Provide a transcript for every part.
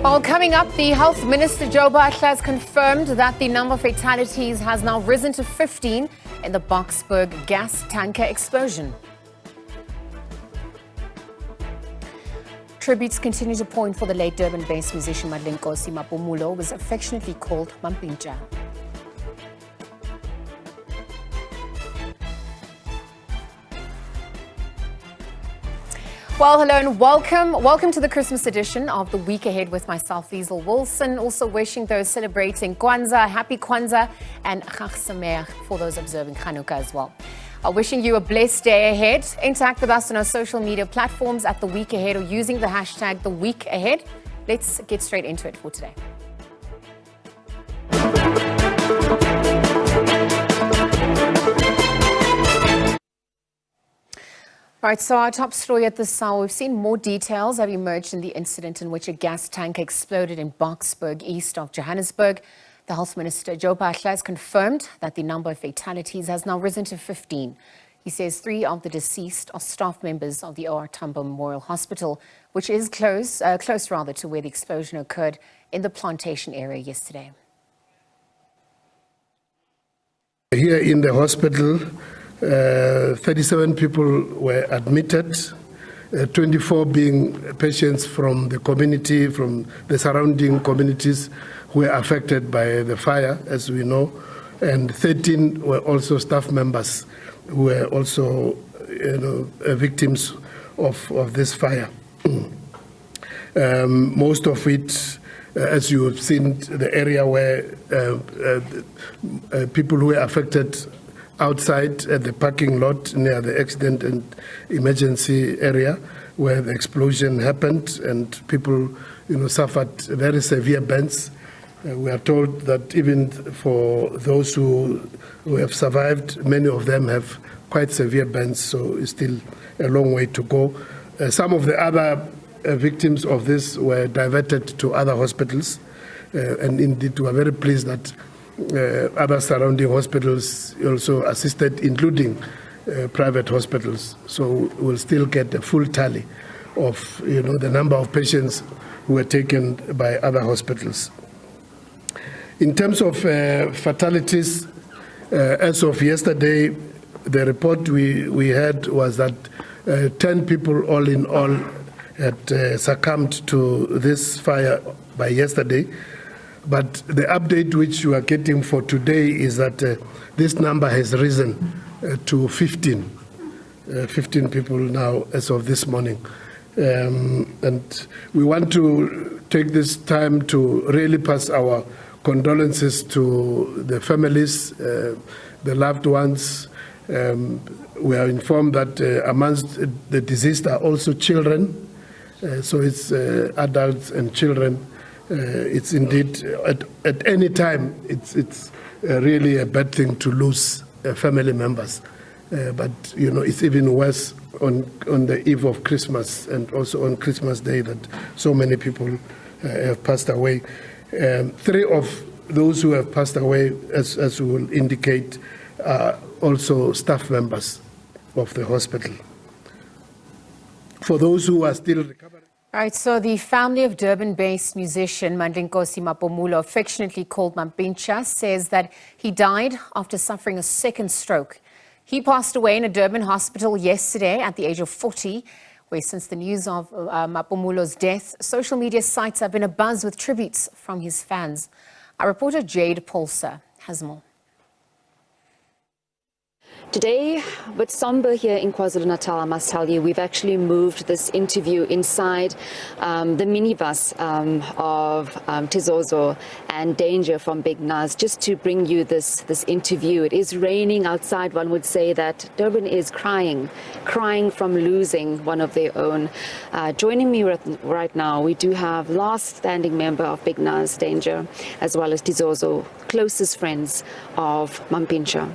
Well, coming up, the Health Minister Joe Butler has confirmed that the number of fatalities has now risen to 15 in the Boksburg gas tanker explosion. Tributes continue to point for the late Durban-based musician Mampintsha Mpumalanga, was affectionately called Mampintsha. Well, hello and welcome. Welcome to the Christmas edition of The Week Ahead with myself, Liezle Wilson. Also wishing those celebrating Kwanza, happy Kwanza and Chag Sameach for those observing Chanukkah as well. Wishing you a blessed day ahead. Interact with us on our social media platforms at The Week Ahead or using the hashtag The Week Ahead. Let's get straight into it for today. Right, so our top story at this hour, we've seen more details have emerged in the incident in which a gas tanker exploded in Boksburg, east of Johannesburg. The Health Minister, Joe Butler, has confirmed that the number of fatalities has now risen to 15. He says 3 of the deceased are staff members of the OR Tambo Memorial Hospital, which is close to where the explosion occurred in the plantation area yesterday. Here in the hospital, 37 people were admitted, 24 being patients from the community, from the surrounding communities who were affected by the fire, as we know, and 13 were also staff members who were also victims of this fire. Most of it, as you have seen, the area where people who were affected outside at the parking lot near the accident and emergency area where the explosion happened, and people suffered very severe burns. We are told that even for those who have survived, many of them have quite severe burns, so it's still a long way to go. Some of the other victims of this were diverted to other hospitals, and indeed we are very pleased that other surrounding hospitals also assisted, including private hospitals. So we'll still get a full tally of the number of patients who were taken by other hospitals. In terms of fatalities, as of yesterday, the report we had was that 10 people all in all had succumbed to this fire by yesterday. But the update which we are getting for today is that this number has risen to 15. 15 people now as of this morning. And we want to take this time to really pass our condolences to the families, the loved ones. We are informed that amongst the deceased are also children. So it's adults and children. It's indeed, at any time, it's really a bad thing to lose family members. But, it's even worse on the eve of Christmas and also on Christmas Day that so many people have passed away. 3 of those who have passed away, as we will indicate, are also staff members of the hospital. For those who are still recovering. All right, so the family of Durban-based musician Mampintsha Mpumalanga, affectionately called Mampintsha, says that he died after suffering a second stroke. He passed away in a Durban hospital yesterday at the age of 40, where since the news of Mpumalanga's death, social media sites have been abuzz with tributes from his fans. Our reporter Jade Polsa has more. Today, with somber here in KwaZulu-Natal, I must tell you, we've actually moved this interview inside the minibus of Tizozo and Danger from Big Naz, just to bring you this interview. It is raining outside. One would say that Durban is crying from losing one of their own. Joining me right now, we do have last standing member of Big Naz, Danger, as well as Tizozo, closest friends of Mampintsha.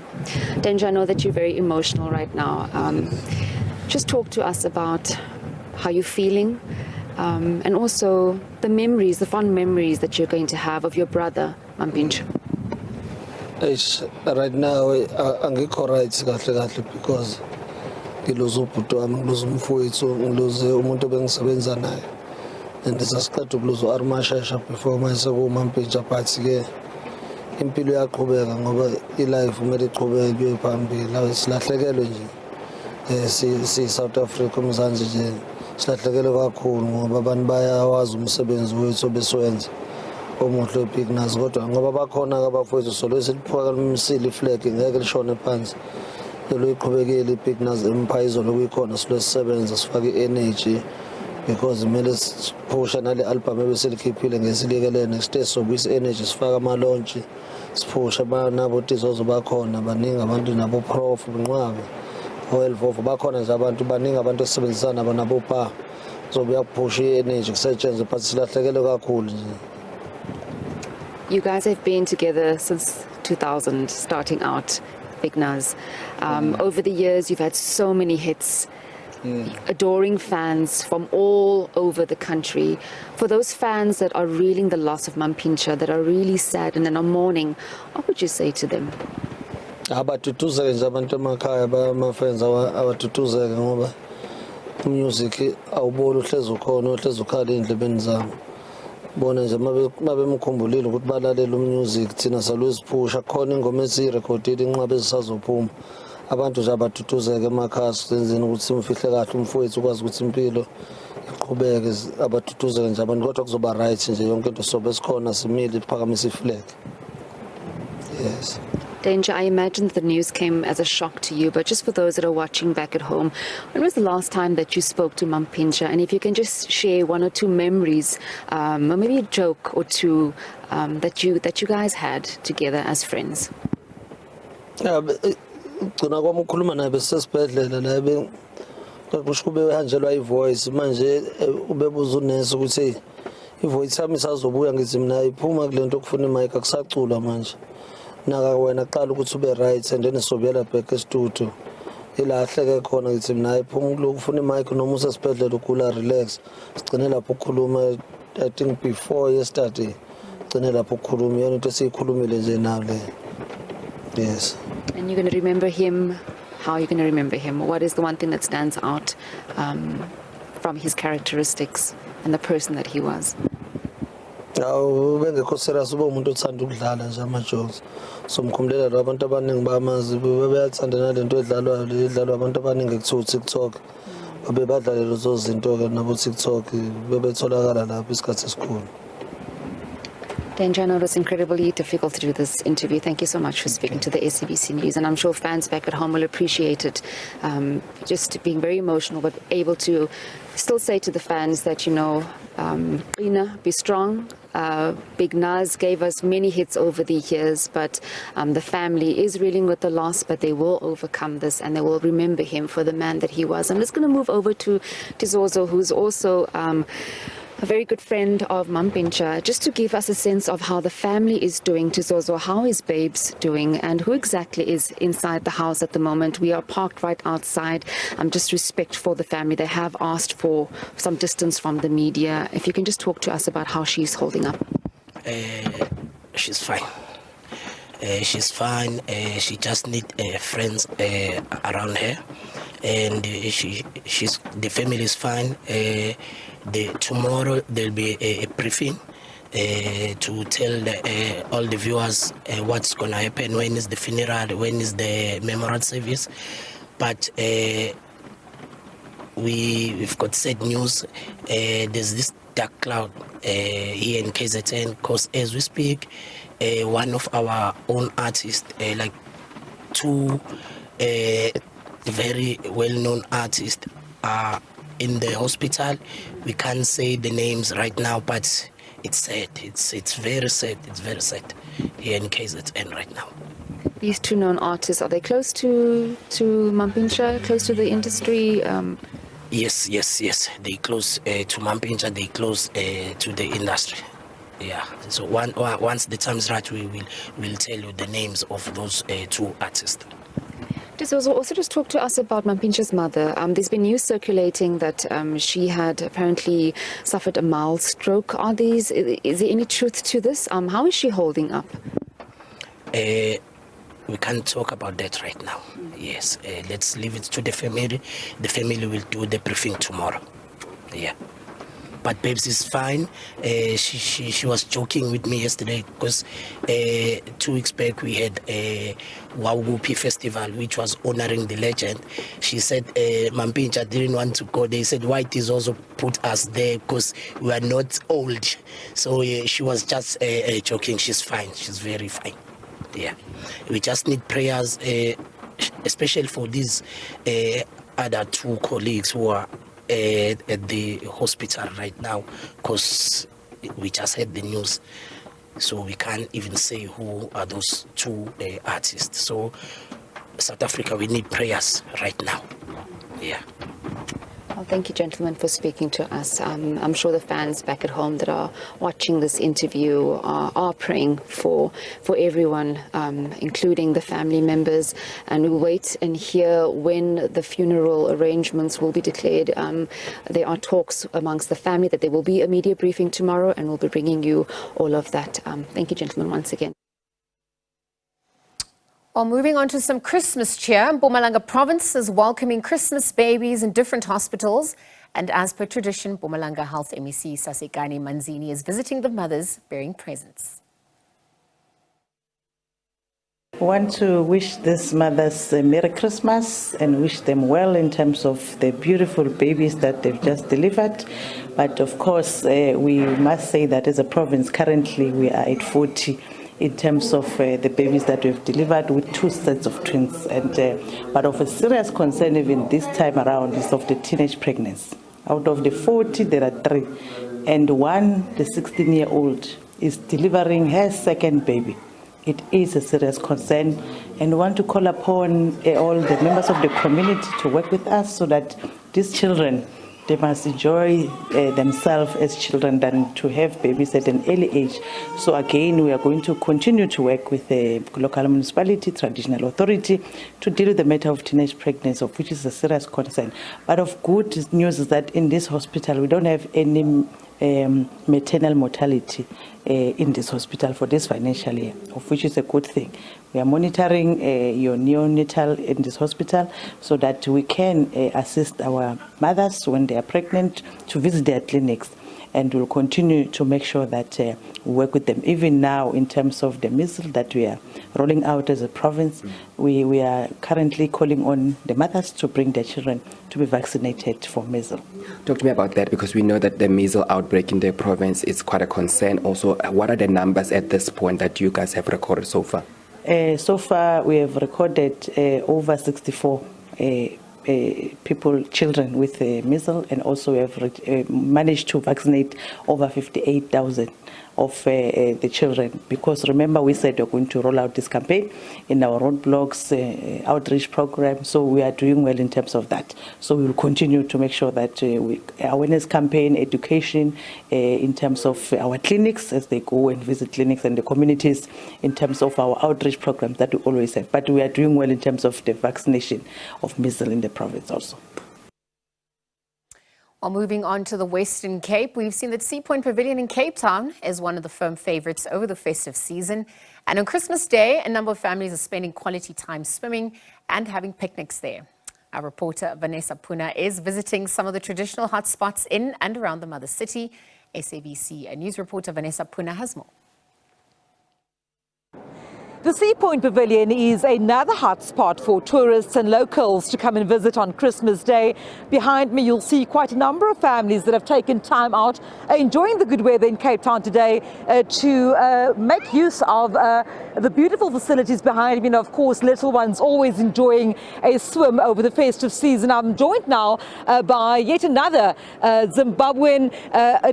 Danger, I know that you're very emotional right now. Just talk to us about how you're feeling, and also the memories, the fond memories that you're going to have of your brother, Mampintsha. Right now, I'm because ngiluze ubhuti wami, ngiluze umfowethu, ngiluze umuntu bengisebenza naye. and sasiqeda ukuluza u-Armashesha before mayise ku-Mampintsha but ke impilo iyaqhubeka ngoba i-life kumele iqhubeke kuye phambili silahlekelwe nje si-South Africa umzansi nje silahlekelwe kakhulu ngoba abantu bayawazi umsebenzi wethu obesiwenza omuhle we-Bignas kodwa ngoba bakhona-ke abafowethu solo siliphakamsile iflag ngeke lishone phansi loyiqhubekile i-Bignas empire izolo kuyikhona silosisebenza sifake i-energy because kumele siphusha nale album ebeselikhiphile ngesilikelene site sobuyisa i-energy sifake amalontshi siphusha nabo Tizozo bakhona baningi abantu nabo Prof Nqwabe o-Elvovo bakhona nje abantu baningi abantu esebenzisana nabo Pa zobuya kuphusha i-energy kusetshenzwe but silahlekelwe kakhulu nje. You guys have been together since 2000, starting out, Bignas. Over the years, you've had so many hits, adoring fans from all over the country. For those fans that are reeling the loss of Mampintsha, that are really sad and are mourning, what would you say to them? Abatutuzeke nje abantu emakhaya ama-fans abatutuzeke ngoba music awuboni uhlezi ukhona uhlezi ukhala endlebeni zabo. Bona nje mabemkhumbulile ukuthi balalela umusic thina salweziphusha khona ingoma esiyirekhodile inqabe ezisazophuma abantu nje abatutuzeke emakhaya senzeni ukuthi simfihle kahle umfowethu ukwazi ukuthi impilo iqhubeke abatutuzeke nje abantu kodwa kuzoba right nje yonke into sobe sikhona simile iphakamise iflag. Yes. Danger, I imagine the news came as a shock to you, but just for those that are watching back at home, when was the last time that you spoke to Mampintsha? And if you can just share one or two memories, or maybe a joke or two that you guys had together as friends. Yeah, gcina kwami ukukhuluma naye besesibhedlela la kusho kube uhanjelwa ivoice manje ubebuza unesi ukuthi ivoice yami isazobuya ngithi mina iphuma kulento okufuna imic akusacula manje. Naka wena qala ukuthi ube right and then sobuyela back e-studio ila ahleke khona ngithi mina iphuma lokufuna imic noma usesibhedlela ukula relax sigcine lapho ukukhuluma I think before yesterday sigcine lapho ukukhuluma yona into esiyikhulumile nje nayo le. Yes. And you're going to remember him. How are you going to remember him? What is the one thing that stands out from his characteristics and the person that he was? Bengekho serious ube umuntu othanda ukudlala nje ama-jokes somkhumbulela lo abantu abaningi bamazi bebayathanda nalento edlalwa abantu abaningi kuthiwa TikTok bebadlale lezo zinto-ke nabo TikTok bebetholakala lapho isikhathi esikhulu. Danger, I know it's incredibly difficult to do this interview. Thank you so much for speaking to the SABC News, and I'm sure fans back at home will appreciate it. Just being very emotional, but able to still say to the fans that, you know, Ina, be strong. Bignas gave us many hits over the years, but the family is reeling with the loss, but they will overcome this and they will remember him for the man that he was. I'm just going to move over to Tizozo, who's also a very good friend of Mampintsha, just to give us a sense of how the family is doing. Tizozo, how is Babes doing, and who exactly is inside the house at the moment? We are parked right outside. Just respect for the family. They have asked for some distance from the media. If you can just talk to us about how she's holding up. She's fine. She's fine. She just needs friends around her, and the family is fine. Tomorrow there'll be a briefing to tell all the viewers what's going to happen, when is the funeral, when is the memorial service. But we've got sad news. There's this dark cloud here in KZN, because as we speak, one of our own artists, like two very well-known artists, are in the hospital. We can't say the names right now, but it's sad. It's very sad. It's very sad here in KZN right now. These two known artists, are they close to Mampintsha, close to the industry? Yes. They close to Mampintsha. They close to the industry. Yeah. So once the time is right, we'll tell you the names of those two artists. Also just talk to us about Mampintsha's mother. There's been news circulating that she had apparently suffered a mild stroke. Is there any truth to this? How is she holding up? We can't talk about that right now. Yes, let's leave it to the family. The family will do the briefing tomorrow. Yeah. but Babes is fine. She was joking with me yesterday because 2 weeks back we had a Wawupi festival which was honoring the legend. She said Mampintsha didn't want to go. They said why Tizozo put us there because we are not old. So she was just joking. She's fine. She's very fine. Yeah, we just need prayers, especially for these other 2 colleagues who are at the hospital right now, because we just heard the news, so we can't even say who are those 2 artists. So South Africa, we need prayers right now. Yeah. Well, thank you, gentlemen, for speaking to us. I'm sure the fans back at home that are watching this interview are praying for everyone, including the family members. And we'll wait and hear when the funeral arrangements will be declared. There are talks amongst the family that there will be a media briefing tomorrow, and we'll be bringing you all of that. Thank you, gentlemen, once again. Well, moving on to some Christmas cheer, Mpumalanga province is welcoming Christmas babies in different hospitals. And as per tradition, Mpumalanga Health MEC Sasekani Manzini is visiting the mothers bearing presents. I want to wish these mothers a Merry Christmas and wish them well in terms of the beautiful babies that they've just delivered. But of course, we must say that as a province, currently we are at 40 in terms of the babies that we've delivered with 2 sets of twins. And but of a serious concern even this time around is of the teenage pregnancy. Out of the 40, there are 3. And one, the 16-year-old, is delivering her second baby. It is a serious concern, and we want to call upon all the members of the community to work with us so that these children, they must enjoy themselves as children than to have babies at an early age. So again, we are going to continue to work with the local municipality, traditional authority, to deal with the matter of teenage pregnancy, of which is a serious concern. But of good news is that in this hospital, we don't have any maternal mortality in this hospital for this financial year, of which is a good thing. We are monitoring your neonatal in this hospital so that we can assist our mothers when they are pregnant to visit their clinics, and we'll continue to make sure that we work with them. Even now, in terms of the measles that we are rolling out as a province, we are currently calling on the mothers to bring their children to be vaccinated for measles. Talk to me about that, because we know that the measles outbreak in the province is quite a concern. Also, what are the numbers at this point that you guys have recorded so far? So far, we have recorded over 64 children with measles, and also we have managed to vaccinate over 58,000 of the children, because remember we said we're going to roll out this campaign in our roadblocks outreach program, so we are doing well in terms of that. So we will continue to make sure that awareness campaign, education in terms of our clinics as they go and visit clinics and the communities, in terms of our outreach programs that we always have. But we are doing well in terms of the vaccination of measles in the province also. Well, moving on to the Western Cape, we've seen that Sea Point Pavilion in Cape Town is one of the firm favorites over the festive season. And on Christmas Day, a number of families are spending quality time swimming and having picnics there. Our reporter Vanessa Puna is visiting some of the traditional hotspots in and around the mother city. SABC news reporter Vanessa Puna has more. The Sea Point Pavilion is another hotspot for tourists and locals to come and visit on Christmas Day. Behind me, you'll see quite a number of families that have taken time out, enjoying the good weather in Cape Town today, to make use of the beautiful facilities behind me. And of course, little ones always enjoying a swim over the festive season. I'm joined now by yet another Zimbabwean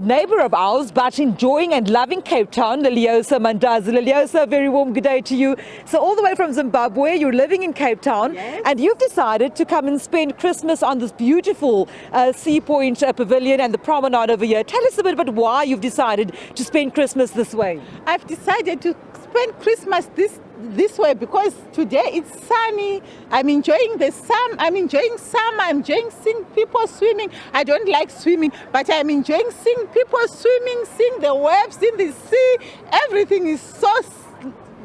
neighbor of ours, but enjoying and loving Cape Town, Liezle Wilson. Liezle, a very warm good day to you. So all the way from Zimbabwe, you're living in Cape Town, yes, and you've decided to come and spend Christmas on this beautiful Sea Point Pavilion and the promenade over here. Tell us a bit about why you've decided to spend Christmas this way. I've decided to spend Christmas this way because today it's sunny. I'm enjoying the sun. I'm enjoying summer. I'm enjoying seeing people swimming. I don't like swimming, but I'm enjoying seeing people swimming, seeing the waves in the sea. Everything is so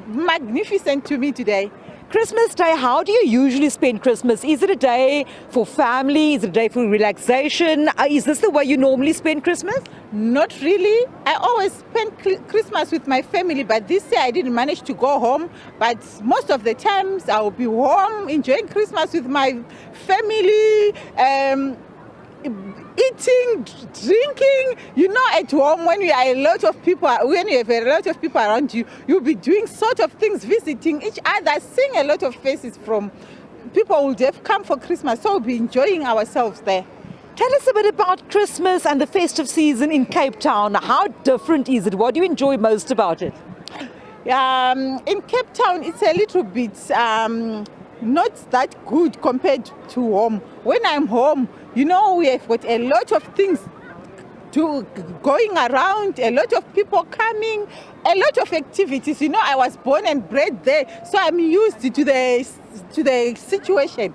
magnificent to me today. Christmas Day, how do you usually spend Christmas? Is it a day for family? Is it a day for relaxation? Is this the way you normally spend Christmas? Not really. I always spend Christmas with my family, but this year I didn't manage to go home. But most of the times I will be home enjoying Christmas with my family, eating, drinking. You know, at home when you are a lot of people, when you have a lot of people around you, you'll be doing sort of things, visiting each other, seeing a lot of faces from people who would have come for Christmas. So we'll be enjoying ourselves there. Tell us a bit about Christmas and the festive season in Cape Town. How different is it? What do you enjoy most about it? In Cape Town, it's a little bit not that good compared to home. When I'm home, you know, we have got a lot of things going around, a lot of people coming, a lot of activities. You know, I was born and bred there, so I'm used to the situation.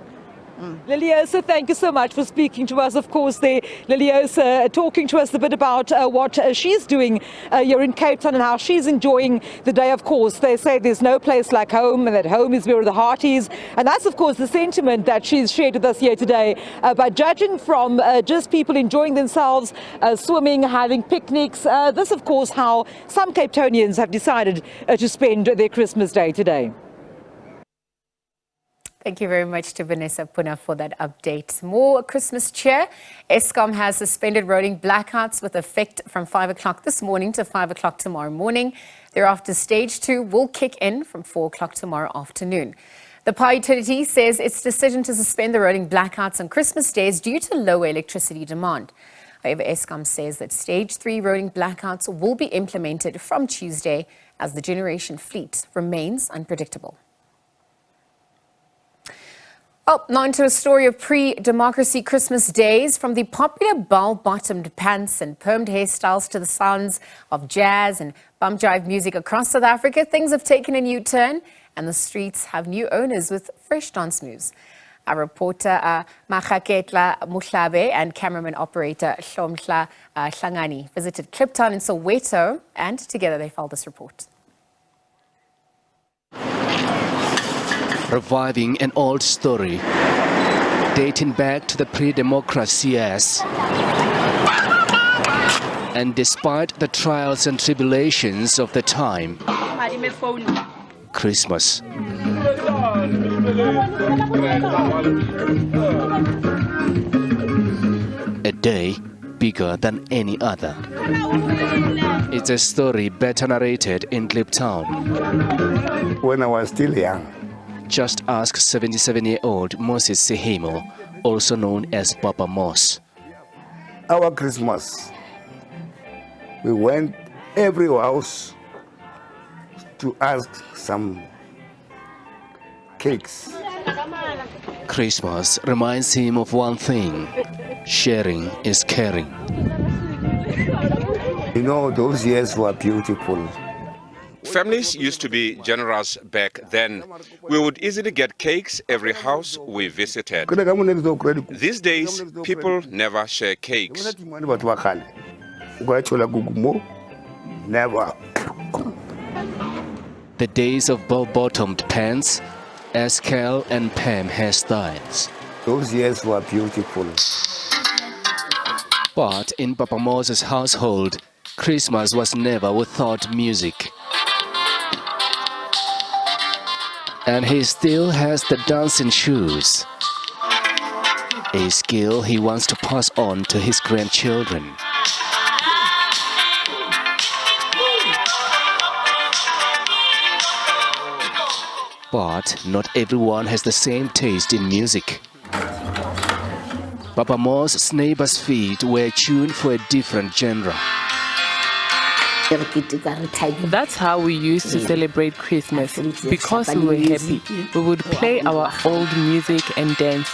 Liezle, thank you so much for speaking to us. Of course, Liezle talking to us a bit about what she's doing here in Cape Town and how she's enjoying the day. Of course, they say there's no place like home and that home is where the heart is. And that's, of course, the sentiment that she's shared with us here today. But judging from just people enjoying themselves, swimming, having picnics, this, of course, how some Cape Townians have decided to spend their Christmas day today. Thank you very much to Vanessa Puna for that update. More Christmas cheer. Eskom has suspended rolling blackouts with effect from 5 o'clock this morning to 5 o'clock tomorrow morning. Thereafter, stage 2 will kick in from 4 o'clock tomorrow afternoon. The power utility says its decision to suspend the rolling blackouts on Christmas Day is due to lower electricity demand. However, Eskom says that stage 3 rolling blackouts will be implemented from Tuesday as the generation fleet remains unpredictable. Oh, now into a story of pre-democracy Christmas days. From the popular bell-bottomed pants and permed hairstyles to the sounds of jazz and bump jive music across South Africa, things have taken a new turn and the streets have new owners with fresh dance moves. Our reporter Mahaketla Muhlabe and cameraman operator Hlomhla Hlangani visited Kliptown in Soweto, and together they filed this report. Reviving an old story dating back to the pre-democracy years. And despite the trials and tribulations of the time, Christmas. A day bigger than any other. It's a story better narrated in Kliptown. When I was still young, just ask 77-year-old Moses Sehimo, also known as Papa Mos. Our Christmas, we went every house to ask some cakes. Christmas reminds him of one thing: sharing is caring. You know, those years were beautiful. Families used to be generous back then. We would easily get cakes every house we visited. These days, people never share cakes. Never. The days of bell-bottomed pants, Eskel and Pam hairstyles. Those years were beautiful. But in Papa Moses' household, Christmas was never without music. And he still has the dancing shoes, a skill he wants to pass on to his grandchildren. But not everyone has the same taste in music. Papa Mo's neighbor's feet were tuned for a different genre. That's how we used to celebrate Christmas. Because we were happy, we would play our old music and dance.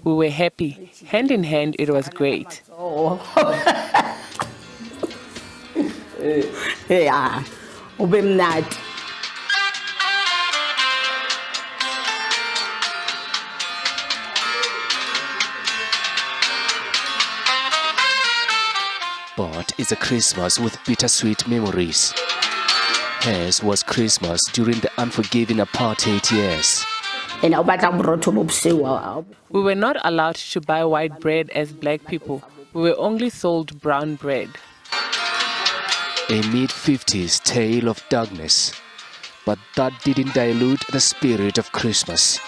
We were happy. Hand in hand, it was great. Yeah, but it's a Christmas with bittersweet memories. Hers was Christmas during the unforgiving apartheid years. We were not allowed to buy white bread as black people. We were only sold brown bread. A mid-50s tale of darkness, but that didn't dilute the spirit of Christmas.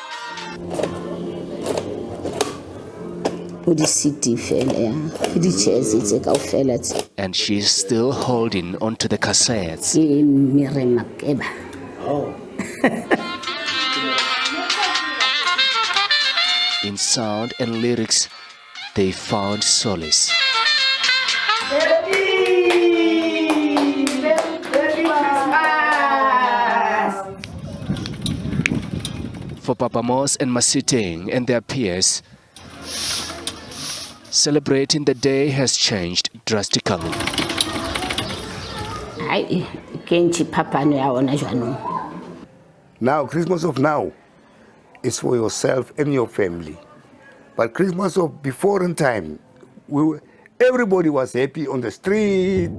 And she's still holding onto the cassettes. In sound and lyrics, they found solace. For Papa Mos and Masiteng and their peers, celebrating the day has changed drastically. Now, Christmas of now is for yourself and your family. But Christmas of before in time, everybody was happy on the street.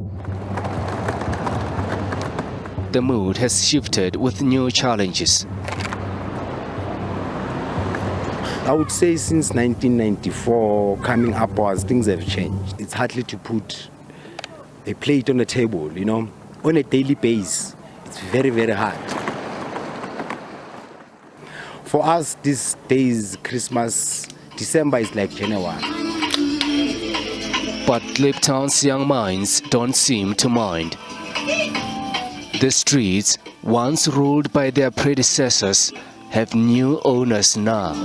The mood has shifted with new challenges. I would say since 1994, coming upwards, things have changed. It's hardly to put a plate on the table, on a daily basis. It's very, very hard. For us, these days, Christmas, December is like January. But Kliptown's young minds don't seem to mind. The streets, once ruled by their predecessors, have new owners now.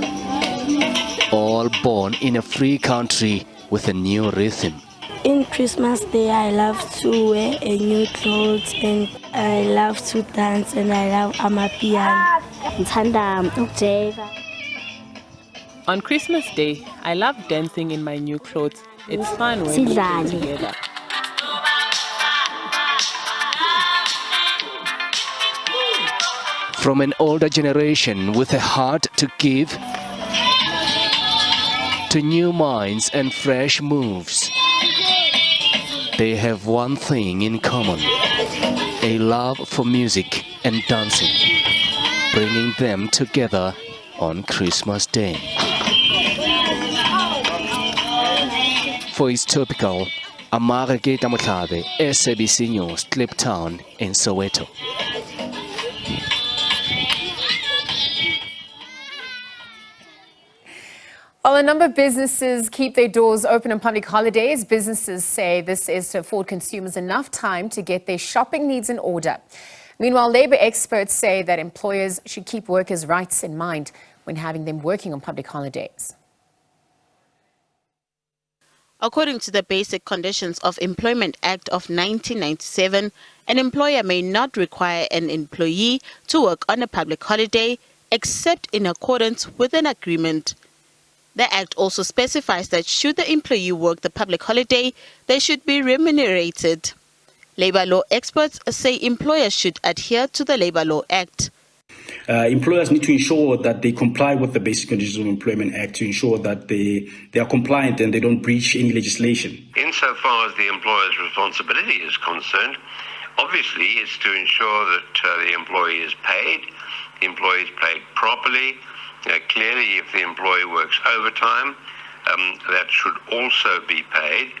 All born in a free country with a new rhythm. In Christmas Day, I love to wear a new clothes and I love to dance and I love amapiano. On Christmas Day, I love dancing in my new clothes. It's fun when we play together. From an older generation with a heart to give, to new minds and fresh moves, they have one thing in common: a love for music and dancing, bringing them together on Christmas Day. For its topical, Amara Geta Motlabe, SABC News, Kliptown in Soweto. While a number of businesses keep their doors open on public holidays, businesses say this is to afford consumers enough time to get their shopping needs in order. Meanwhile, labor experts say that employers should keep workers' rights in mind when having them working on public holidays. According to the Basic Conditions of Employment Act of 1997, an employer may not require an employee to work on a public holiday except in accordance with an agreement. The Act also specifies that should the employee work the public holiday, they should be remunerated. Labour law experts say employers should adhere to the Labour Law Act. Employers need to ensure that they comply with the Basic Conditions of Employment Act to ensure that they are compliant and they don't breach any legislation. Insofar as the employer's responsibility is concerned, obviously it's to ensure that the employee is paid properly. Clearly, if the employee works overtime, that should also be paid.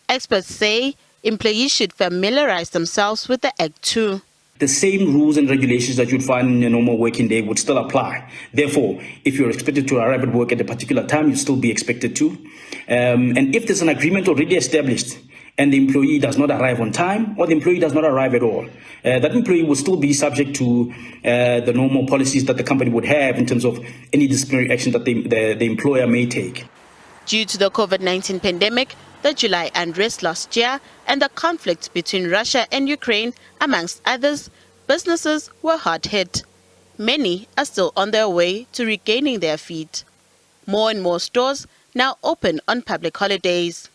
Experts say employees should familiarize themselves with the Act too. The same rules and regulations that you'd find in a normal working day would still apply. Therefore, if you're expected to arrive at work at a particular time, you'll still be expected to. And if there's an agreement already established and the employee does not arrive on time or the employee does not arrive at all, that employee will still be subject to the normal policies that the company would have in terms of any disciplinary action that the employer may take. Due to the COVID-19 pandemic, the July unrest last year, and the conflict between Russia and Ukraine, amongst others, businesses were hard hit. Many are still on their way to regaining their feet. More and more stores now open on public holidays.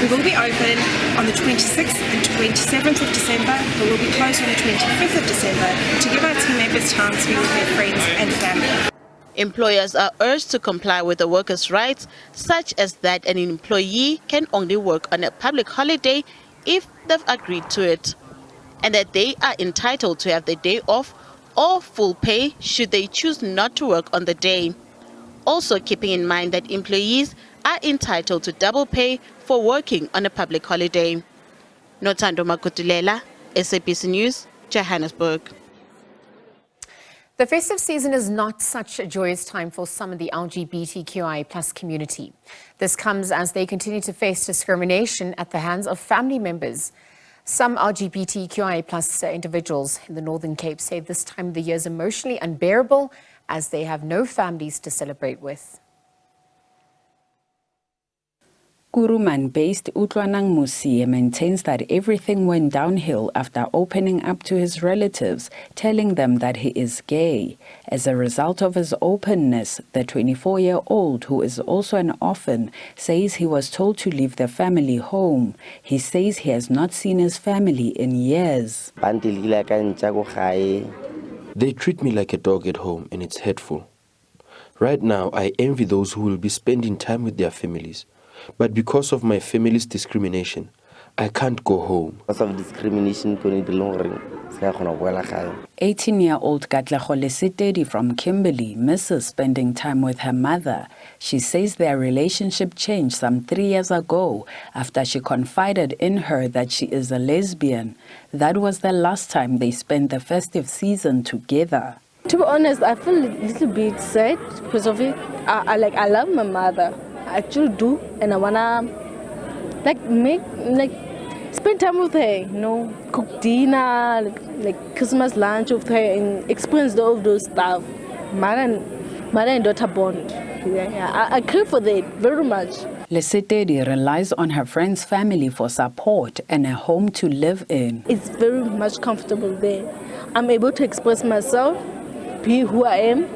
We will be open on the 26th and 27th of December, but we'll be closed on the 25th of December to give our team members time to be with their friends and family. Employers are urged to comply with the workers' rights, such as that an employee can only work on a public holiday if they've agreed to it, and that they are entitled to have the day off or full pay should they choose not to work on the day. Also keeping in mind that employees are entitled to double pay for working on a public holiday. Notando Makutulela, SABC News, Johannesburg. The festive season is not such a joyous time for some of the LGBTQI+ community. This comes as they continue to face discrimination at the hands of family members. Some LGBTQI+ individuals in the Northern Cape say this time of the year is emotionally unbearable as they have no families to celebrate with. Kuruman-based Utlwanang Musie maintains that everything went downhill after opening up to his relatives, telling them that he is gay. As a result of his openness, the 24-year-old, who is also an orphan, says he was told to leave the family home. He says he has not seen his family in years. They treat me like a dog at home, and it's hurtful. Right now, I envy those who will be spending time with their families. But because of my family's discrimination, I can't go home. Because of discrimination, 18-year-old Katlego Lesetedi from Kimberley misses spending time with her mother. She says their relationship changed some 3 years ago after she confided in her that she is a lesbian. That was the last time they spent the festive season together. To be honest, I feel a little bit sad because of it. I love my mother. I actually do, and I wanna spend time with her, cook dinner, like Christmas lunch with her, and experience all of those stuff. Mother and daughter bond. Yeah, I crave for that very much. Lesetedi relies on her friend's family for support and a home to live in. It's very much comfortable there. I'm able to express myself, be who I am.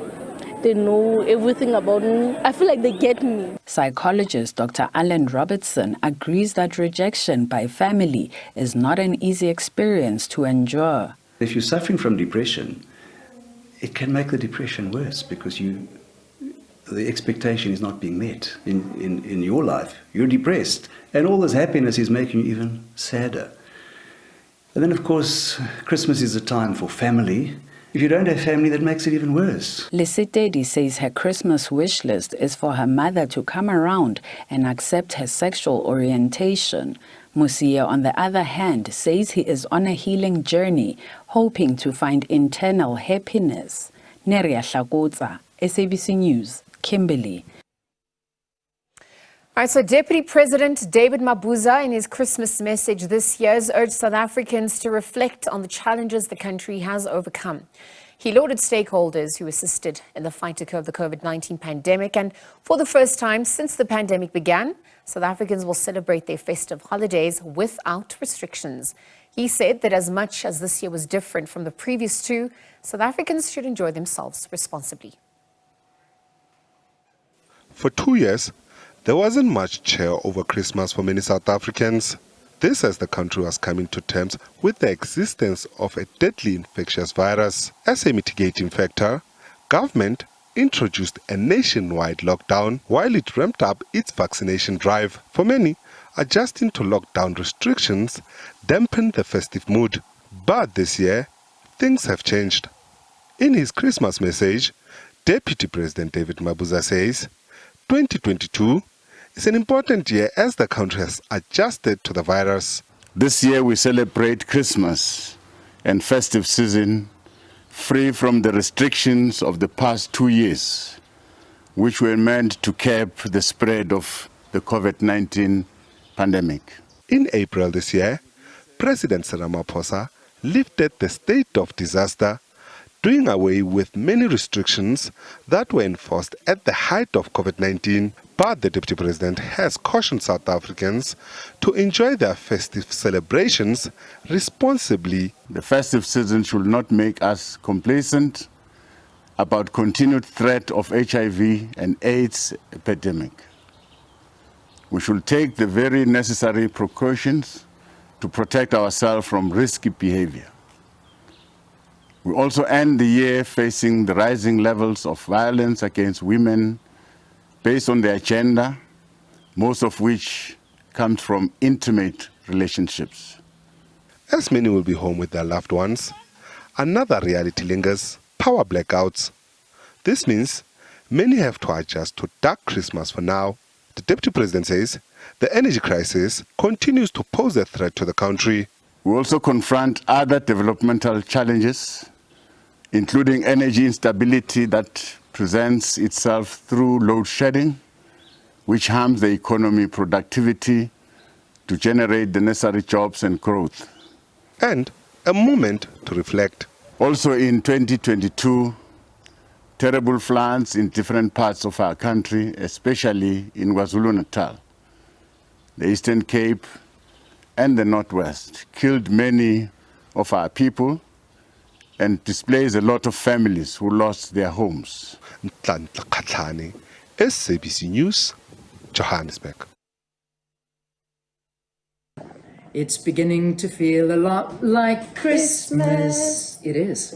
They know everything about me. I feel like they get me. Psychologist Dr. Alan Robertson agrees that rejection by family is not an easy experience to endure. If you're suffering from depression, it can make the depression worse because the expectation is not being met in your life. You're depressed, and all this happiness is making you even sadder. And then, of course, Christmas is a time for family. If you don't have family, that makes it even worse. Lesetedi says her Christmas wish list is for her mother to come around and accept her sexual orientation. Musie, on the other hand, says he is on a healing journey, hoping to find internal happiness. Neria Hlakotsa, SABC News, Kimberley. All right, so Deputy President David Mabuza, in his Christmas message this year, has urged South Africans to reflect on the challenges the country has overcome. He lauded stakeholders who assisted in the fight to curb the COVID-19 pandemic. And for the first time since the pandemic began, South Africans will celebrate their festive holidays without restrictions. He said that as much as this year was different from the previous two, South Africans should enjoy themselves responsibly. For 2 years, there wasn't much cheer over Christmas for many South Africans. This as the country was coming to terms with the existence of a deadly infectious virus. As a mitigating factor, government introduced a nationwide lockdown while it ramped up its vaccination drive. For many, adjusting to lockdown restrictions dampened the festive mood. But this year, things have changed. In his Christmas message, Deputy President David Mabuza says, 2022 is an important year as the country has adjusted to the virus. This year we celebrate Christmas and festive season free from the restrictions of the past 2 years, which were meant to curb the spread of the COVID-19 pandemic. In April this year, President Cyril Ramaphosa lifted the state of disaster, doing away with many restrictions that were enforced at the height of COVID-19. But the Deputy President has cautioned South Africans to enjoy their festive celebrations responsibly. The festive season should not make us complacent about continued threat of HIV and AIDS epidemic. We should take the very necessary precautions to protect ourselves from risky behavior. We also end the year facing the rising levels of violence against women based on their gender, most of which comes from intimate relationships. As many will be home with their loved ones, another reality lingers: power blackouts. This means many have to adjust to dark Christmas for now. The Deputy President says the energy crisis continues to pose a threat to the country. We also confront other developmental challenges, including energy instability that presents itself through load shedding, which harms the economy productivity to generate the necessary jobs and growth. And a moment to reflect. Also in 2022, terrible floods in different parts of our country, especially in KwaZulu-Natal, the Eastern Cape, and the Northwest, killed many of our people and displaced a lot of families who lost their homes. SABC News, Johannesburg. It's beginning to feel a lot like Christmas. It is.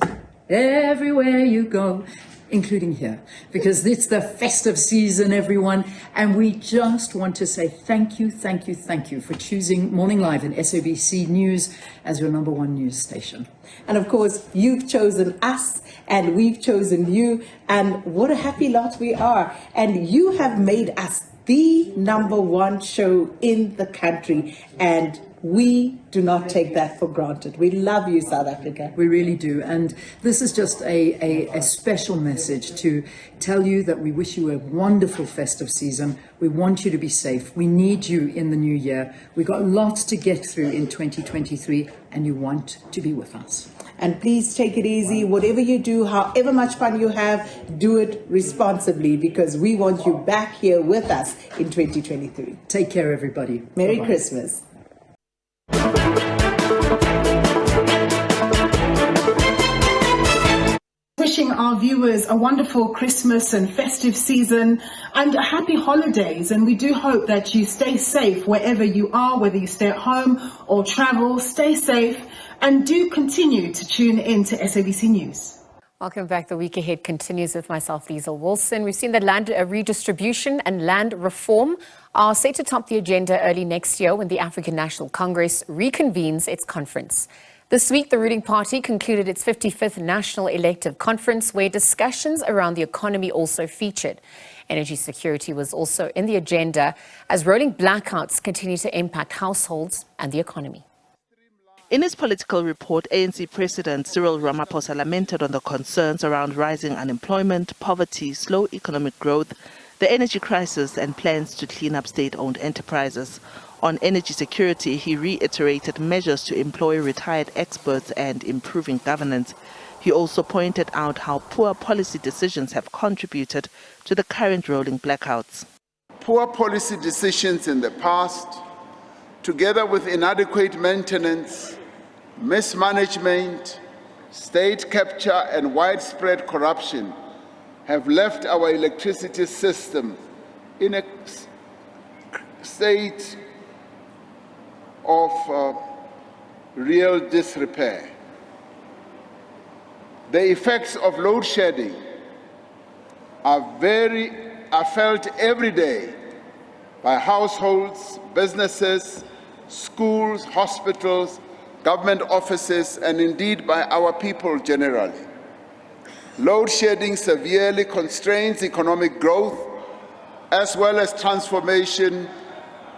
Everywhere you go, including here, because it's the festive season, everyone, and we just want to say thank you for choosing Morning Live and SABC News as your #1 news station. And of course, you've chosen us and we've chosen you, and what a happy lot we are. And you have made us the #1 show in the country, and we do not take that for granted. We love you, South Africa. We really do. And this is just a special message to tell you that we wish you a wonderful festive season. We want you to be safe. We need you in the new year. We've got lots to get through in 2023, and you want to be with us. And please take it easy. Whatever you do, however much fun you have, do it responsibly, because we want you back here with us in 2023. Take care, everybody. Merry Bye-bye. Christmas. Wishing our viewers a wonderful Christmas and festive season and happy holidays. And we do hope that you stay safe wherever you are, whether you stay at home or travel. Stay safe and do continue to tune in to SABC News. Welcome back. The week ahead continues with myself, Liezle Wilson. We've seen that land redistribution and land reform are set to top the agenda early next year when the African National Congress reconvenes its conference. This week, the ruling party concluded its 55th National Elective Conference, where discussions around the economy also featured. Energy security was also in the agenda as rolling blackouts continue to impact households and the economy. In his political report, ANC President Cyril Ramaphosa lamented on the concerns around rising unemployment, poverty, slow economic growth, the energy crisis and plans to clean up state-owned enterprises. On energy security, he reiterated measures to employ retired experts and improving governance. He also pointed out how poor policy decisions have contributed to the current rolling blackouts. Poor policy decisions in the past, together with inadequate maintenance, mismanagement, state capture and widespread corruption, have left our electricity system in a state of real disrepair. The effects of load shedding are felt every day by households, businesses, schools, hospitals, government offices, and indeed by our people generally. Load shedding severely constrains economic growth as well as transformation.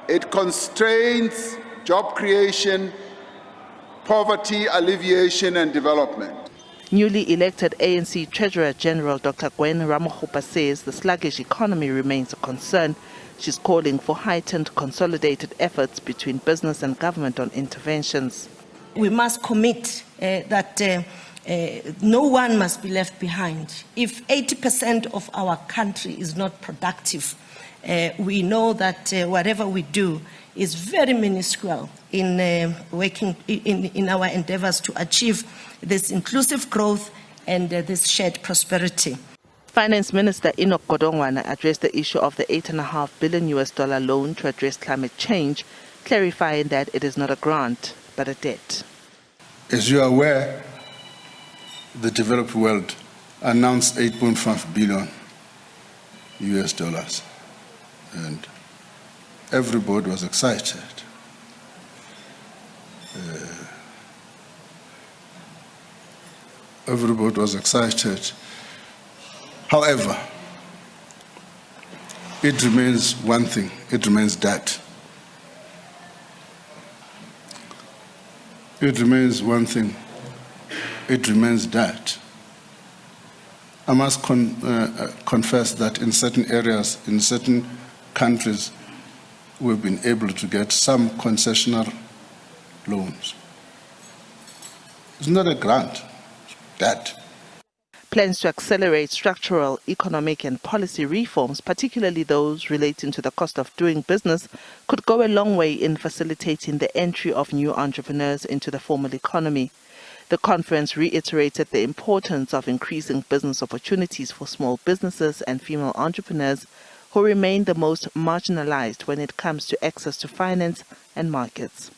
It constrains job creation, poverty alleviation, and development. Newly elected ANC Treasurer General Dr. Gwen Ramokgopa says the sluggish economy remains a concern. She's calling for heightened consolidated efforts between business and government on interventions. We must commit that no one must be left behind. If 80% of our country is not productive, we know that whatever we do is very minuscule in working in our endeavors to achieve this inclusive growth and this shared prosperity. Finance Minister Enoch Godongwana addressed the issue of the $8.5 billion loan to address climate change, clarifying that it is not a grant, but a debt. As you are aware, the developed world announced $8.5 billion US, and everybody was excited. Everybody was excited. However, it remains one thing, it remains that. It remains one thing, it remains that. I must confess that in certain areas, in certain countries, we've been able to get some concessional loans. It's not a grant, it's debt. Plans to accelerate structural, economic and policy reforms, particularly those relating to the cost of doing business, could go a long way in facilitating the entry of new entrepreneurs into the formal economy. The conference reiterated the importance of increasing business opportunities for small businesses and female entrepreneurs who remain the most marginalized when it comes to access to finance and markets.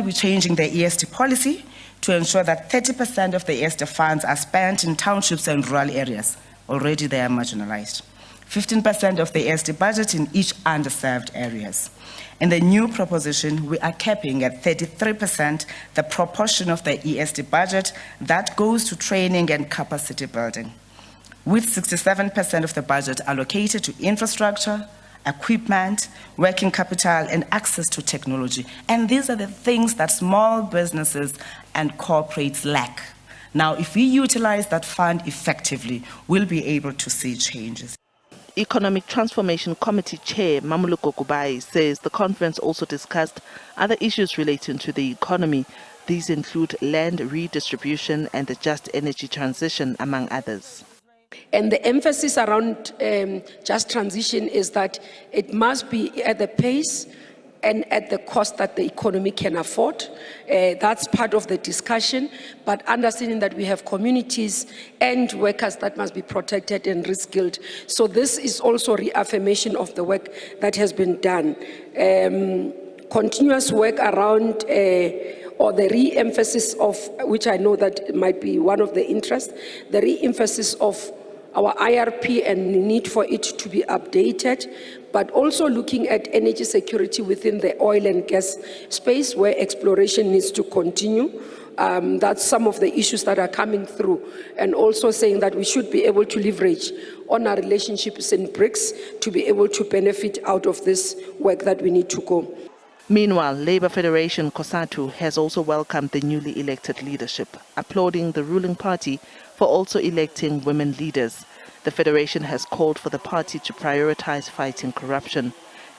We're changing the ESD policy to ensure that 30% of the ESD funds are spent in townships and rural areas. Already they are marginalized. 15% of the ESD budget in each underserved areas. In the new proposition, we are capping at 33% the proportion of the ESD budget that goes to training and capacity building, with 67% of the budget allocated to infrastructure, equipment, working capital, and access to technology. And these are the things that small businesses and corporates lack. Now, if we utilize that fund effectively, we'll be able to see changes. Economic Transformation Committee Chair Mamuluko Kubai says the conference also discussed other issues relating to the economy. These include land redistribution and the just energy transition, among others. And the emphasis around just transition is that it must be at the pace and at the cost that the economy can afford. That's part of the discussion, but understanding that we have communities and workers that must be protected and reskilled. So this is also reaffirmation of the work that has been done. Continuous work around or the re-emphasis of, which I know that might be one of the interests, the re-emphasis of our IRP and the need for it to be updated, but also looking at energy security within the oil and gas space where exploration needs to continue. That's some of the issues that are coming through, and also saying that we should be able to leverage on our relationships in BRICS to be able to benefit out of this work that we need to go. Meanwhile, Labour Federation COSATU has also welcomed the newly elected leadership, applauding the ruling party for also electing women leaders. The federation has called for the party to prioritize fighting corruption.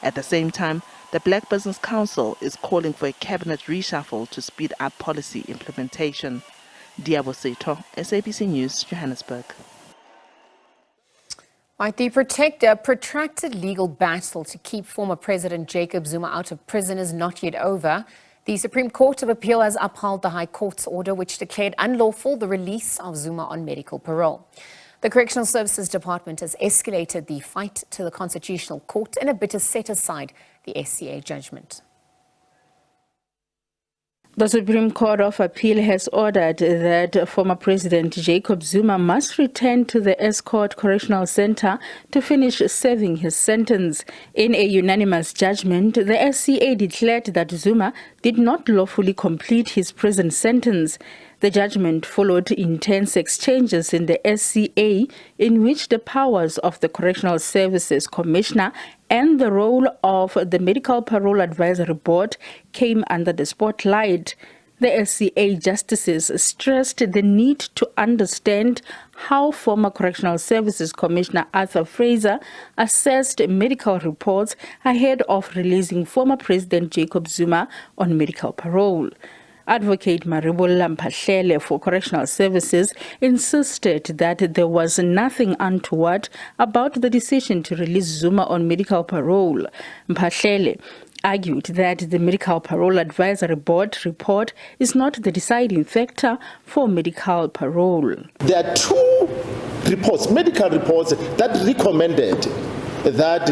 At the same time, the Black Business Council is calling for a cabinet reshuffle to speed up policy implementation. Diabo Seto, SABC News, Johannesburg. Right, the protracted legal battle to keep former President Jacob Zuma out of prison is not yet over. The Supreme Court of Appeal has upheld the High Court's order which declared unlawful the release of Zuma on medical parole. The Correctional Services Department has escalated the fight to the Constitutional Court in a bid to set aside the SCA judgment. The Supreme Court of Appeal has ordered that former President Jacob Zuma must return to the Eskom Correctional Center to finish serving his sentence. In a unanimous judgment, the SCA declared that Zuma did not lawfully complete his prison sentence. The judgment followed intense exchanges in the SCA in which the powers of the Correctional Services Commissioner and the role of the Medical Parole Advisory Board came under the spotlight. The SCA justices stressed the need to understand how former Correctional Services Commissioner Arthur Fraser assessed medical reports ahead of releasing former President Jacob Zuma on medical parole. Advocate Maribola Mphahlele for Correctional Services insisted that there was nothing untoward about the decision to release Zuma on medical parole. Mphahlele argued that the Medical Parole Advisory Board report is not the deciding factor for medical parole. There are two reports, medical reports, that recommended that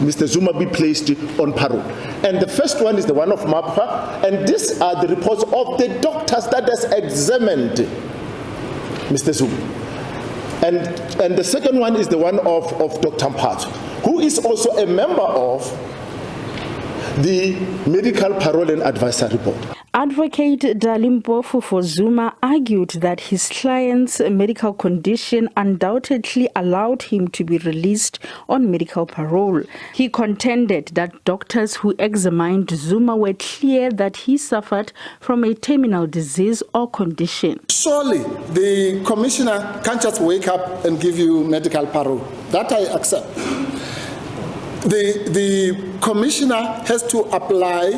Mr. Zuma be placed on parole. And the first one is the one of MAPA, and these are the reports of the doctors that has examined Mr. Zuma. And the second one is the one of Dr. Mphatho, who is also a member of the Medical Parole and Advisory Board. Advocate Dalimpofu for Zuma argued that his client's medical condition undoubtedly allowed him to be released on medical parole. He contended that doctors who examined Zuma were clear that he suffered from a terminal disease or condition. Surely the commissioner can't just wake up and give you medical parole. That I accept. The commissioner has to apply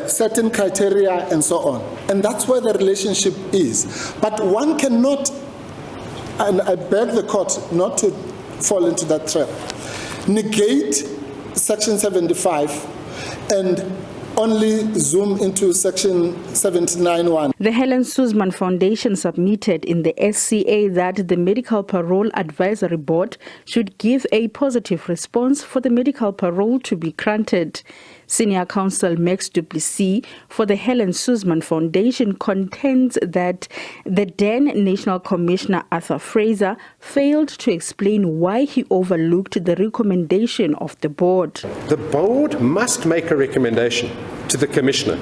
certain criteria and so on. And that's where the relationship is. But one cannot, and I beg the court not to fall into that trap, negate Section 75 and only zoom into Section 79.1. The Helen Suzman Foundation submitted in the SCA that the Medical Parole Advisory Board should give a positive response for the medical parole to be granted. Senior Counsel Max Duplessis for the Helen Suzman Foundation contends that the then National Commissioner Arthur Fraser failed to explain why he overlooked the recommendation of the board. The board must make a recommendation to the Commissioner,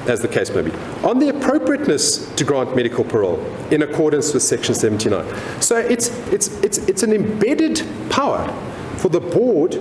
as the case may be, on the appropriateness to grant medical parole in accordance with Section 79. So it's an embedded power for the board.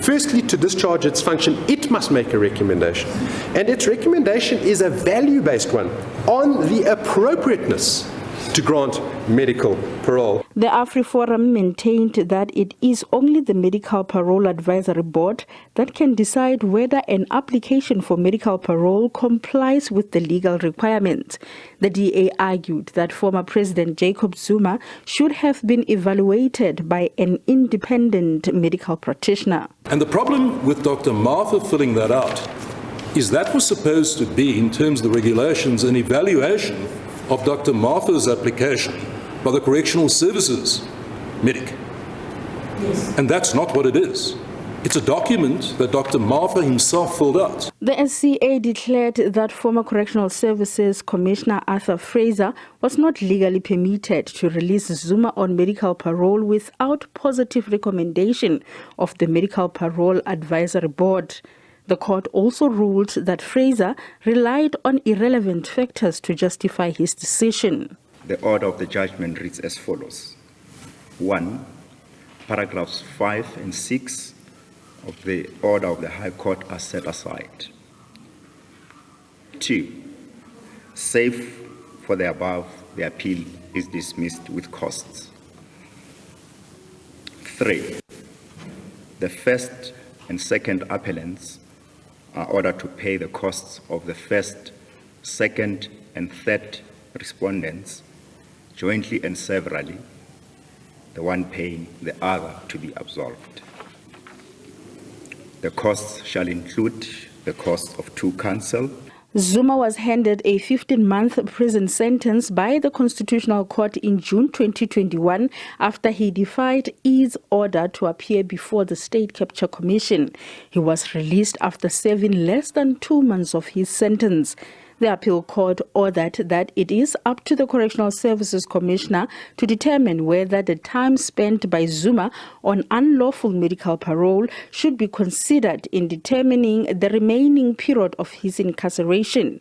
Firstly, to discharge its function, it must make a recommendation. And its recommendation is a value-based one on the appropriateness to grant medical parole. The AfriForum maintained that it is only the Medical Parole Advisory Board that can decide whether an application for medical parole complies with the legal requirements. The DA argued that former President Jacob Zuma should have been evaluated by an independent medical practitioner. And the problem with Dr. Martha filling that out is that was supposed to be, in terms of the regulations, an evaluation of Dr. Martha's application by the Correctional Services medic. Yes. And that's not what it is. It's a document that Dr. Martha himself filled out. The SCA declared that former Correctional Services Commissioner Arthur Fraser was not legally permitted to release Zuma on medical parole without positive recommendation of the Medical Parole Advisory Board. The court also ruled that Fraser relied on irrelevant factors to justify his decision. The order of the judgment reads as follows. 1. Paragraphs 5 and 6 of the order of the High Court are set aside. 2. Save for the above, the appeal is dismissed with costs. 3. The first and second appellants are ordered to pay the costs of the first, second, and third respondents jointly and severally, the one paying the other to be absolved. The costs shall include the cost of 2 counsel. Zuma was handed a 15-month prison sentence by the Constitutional Court in June 2021 after he defied E's order to appear before the State Capture Commission. He was released after serving less than 2 months of his sentence. The appeal court ordered that it is up to the Correctional Services Commissioner to determine whether the time spent by Zuma on unlawful medical parole should be considered in determining the remaining period of his incarceration.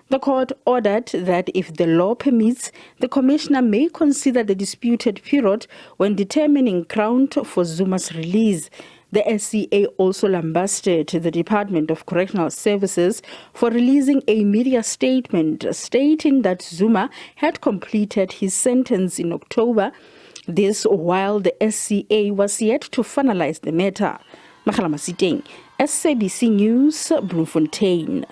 The court ordered that if the law permits, the Commissioner may consider the disputed period when determining ground for Zuma's release. The SCA also lambasted the Department of Correctional Services for releasing a media statement stating that Zuma had completed his sentence in October, this while the SCA was yet to finalize the matter. Makhalama Siteng, SABC News, Bloemfontein.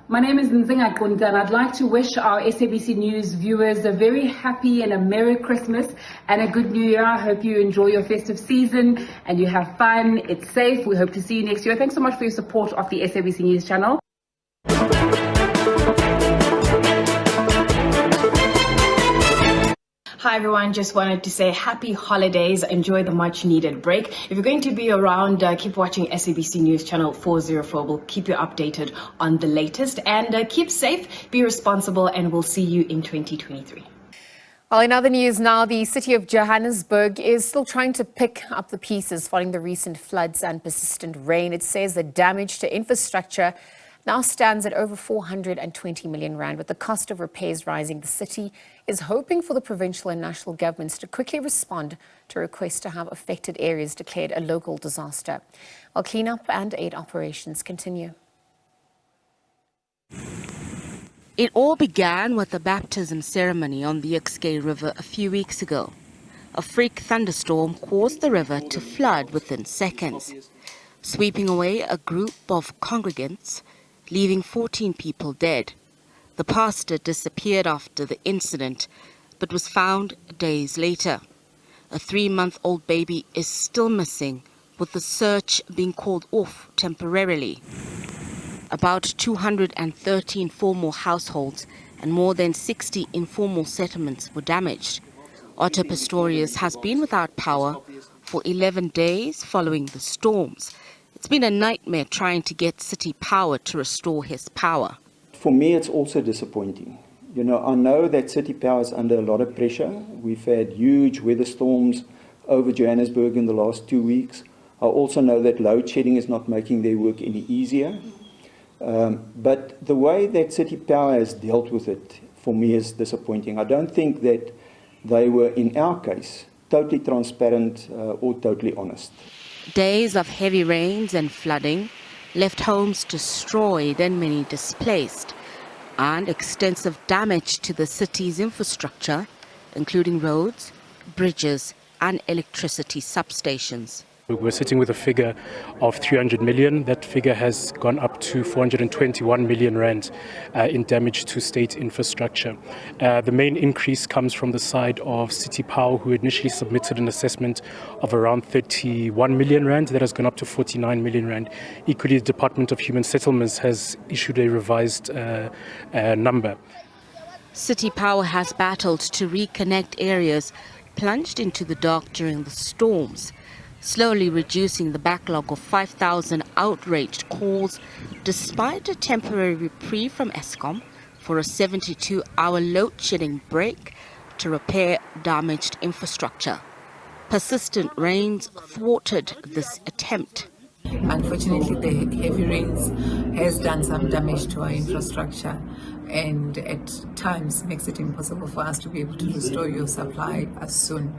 My name is Nzinga Kunda, and I'd like to wish our SABC News viewers a very happy and a Merry Christmas and a good New Year. I hope you enjoy your festive season and you have fun. It's safe. We hope to see you next year. Thanks so much for your support of the SABC News channel. Hi everyone, just wanted to say happy holidays, enjoy the much needed break. If you're going to be around, keep watching SABC News channel 404. We'll keep you updated on the latest, and keep safe, be responsible, and we'll see you in 2023. Well, in other news now, the city of Johannesburg is still trying to pick up the pieces following the recent floods and persistent rain. It says the damage to infrastructure now stands at over 420 million rand. With the cost of repairs rising, the city is hoping for the provincial and national governments to quickly respond to requests to have affected areas declared a local disaster. While cleanup and aid operations continue. It all began with a baptism ceremony on the Xk River a few weeks ago. A freak thunderstorm caused the river to flood within seconds, sweeping away a group of congregants, leaving 14 people dead. The pastor disappeared after the incident, but was found days later. A 3-month-old baby is still missing, with the search being called off temporarily. About 213 formal households and more than 60 informal settlements were damaged. Otto Pistorius has been without power for 11 days following the storms. It's been a nightmare trying to get city power to restore his power. For me, it's also disappointing. You know, I know that city power is under a lot of pressure. We've had huge weather storms over Johannesburg in the last 2 weeks. I also know that load shedding is not making their work any easier. But the way that city power has dealt with it, for me, is disappointing. I don't think that they were, in our case, totally transparent or totally honest. Days of heavy rains and flooding left homes destroyed and many displaced, and extensive damage to the city's infrastructure, including roads, bridges and electricity substations. We're sitting with a figure of 300 million. That figure has gone up to 421 million rand in damage to state infrastructure. The main increase comes from the side of City Power, who initially submitted an assessment of around 31 million rand. That has gone up to 49 million rand. Equally, the Department of Human Settlements has issued a revised number. City Power has battled to reconnect areas plunged into the dark during the storms, slowly reducing the backlog of 5,000 outraged calls, despite a temporary reprieve from Eskom for a 72-hour load-shedding break to repair damaged infrastructure. Persistent rains thwarted this attempt. Unfortunately, the heavy rains has done some damage to our infrastructure, and at times makes it impossible for us to be able to restore your supply as soon.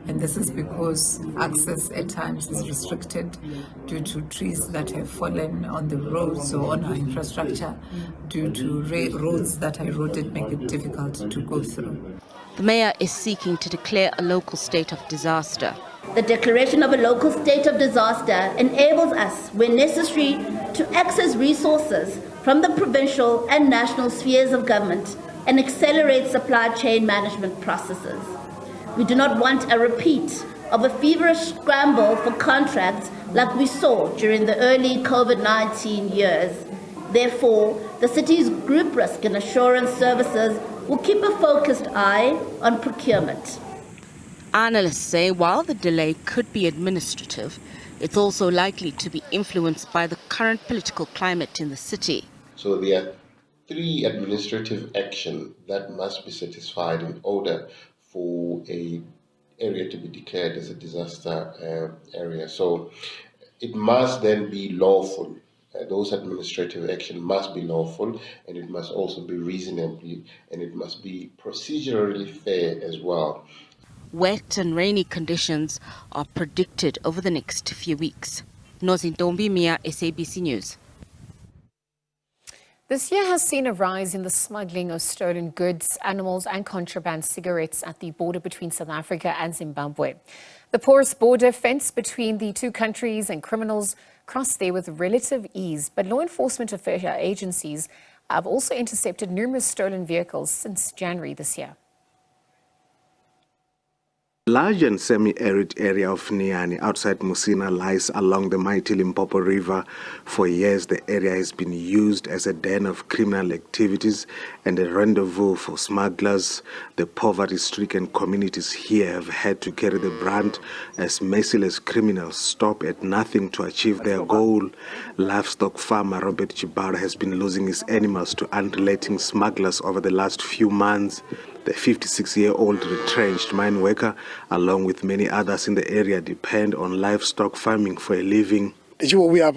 And this is because access at times is restricted due to trees that have fallen on the roads or on our infrastructure, due to roads that are eroded, make it difficult to go through. The mayor is seeking to declare a local state of disaster. The declaration of a local state of disaster enables us, when necessary, to access resources from the provincial and national spheres of government and accelerate supply chain management processes. We do not want a repeat of a feverish scramble for contracts like we saw during the early COVID-19 years. Therefore, the city's group risk and assurance services will keep a focused eye on procurement. Analysts say while the delay could be administrative, it's also likely to be influenced by the current political climate in the city. So there are 3 administrative actions that must be satisfied in order for an area to be declared as a disaster area. So it must then be lawful. Those administrative actions must be lawful, and it must also be reasonably, and it must be procedurally fair as well. Wet and rainy conditions are predicted over the next few weeks. Nozintombi Mia, SABC News. This year has seen a rise in the smuggling of stolen goods, animals and contraband cigarettes at the border between South Africa and Zimbabwe. The porous border fence between the two countries and criminals cross there with relative ease, but law enforcement agencies have also intercepted numerous stolen vehicles since January this year. Large and semi-arid area of Niani outside Musina lies along the mighty Limpopo River. For years, the area has been used as a den of criminal activities and a rendezvous for smugglers. The poverty-stricken communities here have had to carry the brunt as merciless criminals stop at nothing to achieve their goal. Livestock farmer Robert Chibara has been losing his animals to unrelenting smugglers over the last few months. The 56-year-old retrenched mine worker, along with many others in the area, depend on livestock farming for a living. We're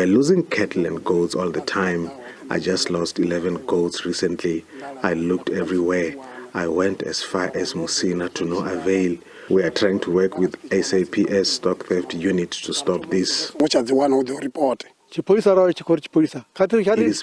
losing cattle and goats all the time. I just lost 11 goats recently. I looked everywhere. I went as far as Musina to no avail. We are trying to work with SAPS stock theft unit to stop this. Which are the one who do report? It is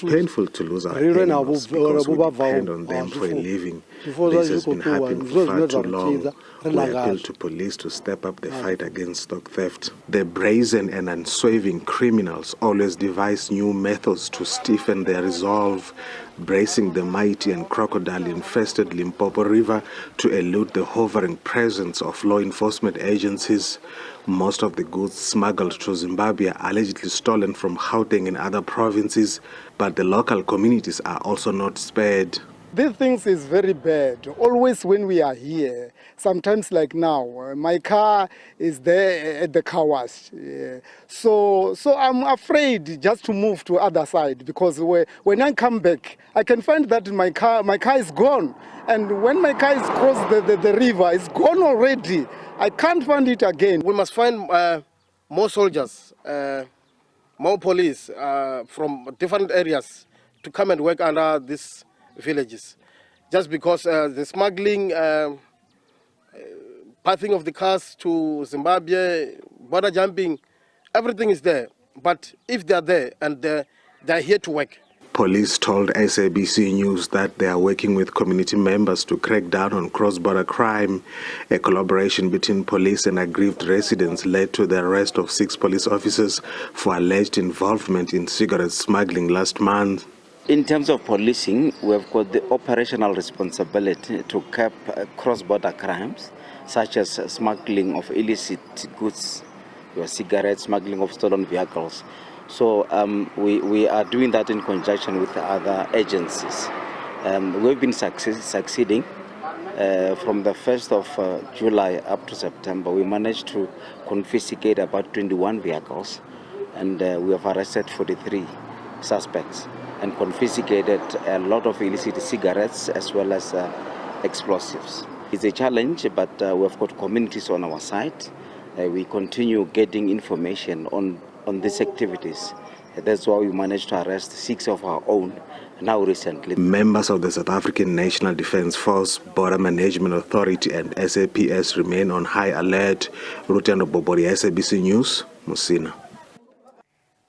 painful to lose our animals because we depend on them for a living. This has been happening for far too long. We appeal to police to step up the fight against stock theft. The brazen and unswerving criminals always devise new methods to stiffen their resolve, bracing the mighty and crocodile-infested Limpopo River to elude the hovering presence of law enforcement agencies. Most of the goods smuggled to Zimbabwe are allegedly stolen from Gauteng and other provinces, but the local communities are also not spared. These things is very bad. Always when we are here, sometimes like now, my car is there at the car wash. So I'm afraid just to move to other side because when I come back, I can find that my car is gone. And when my car is crossed the river, it's gone already. I can't find it again. We must find more soldiers, more police from different areas to come and work under these villages. Just because the smuggling, pathing of the cars to Zimbabwe, border jumping, everything is there. But if they are there and they're here to work. Police told SABC News that they are working with community members to crack down on cross-border crime. A collaboration between police and aggrieved residents led to the arrest of 6 police officers for alleged involvement in cigarette smuggling last month. In terms of policing, we have got the operational responsibility to curb cross-border crimes, such as smuggling of illicit goods, cigarettes, smuggling of stolen vehicles. So we are doing that in conjunction with other agencies. We've been succeeding. From the 1st of July up to September, we managed to confiscate about 21 vehicles, and we have arrested 43 suspects and confiscated a lot of illicit cigarettes as well as explosives. It's a challenge, but we have got communities on our side. We continue getting information on these activities. That's why we managed to arrest 6 of our own now recently. Members of the South African National Defence Force, Border Management Authority and SAPS remain on high alert. Rutiano Bobori, SABC News, Musina.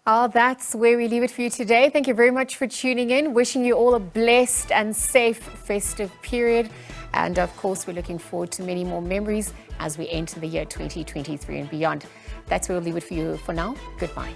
Oh, that's where we leave it for you today. Thank you very much for tuning in. Wishing you all a blessed and safe festive period. And of course, we're looking forward to many more memories as we enter the year 2023 and beyond. That's where we'll leave it for you for now. Goodbye.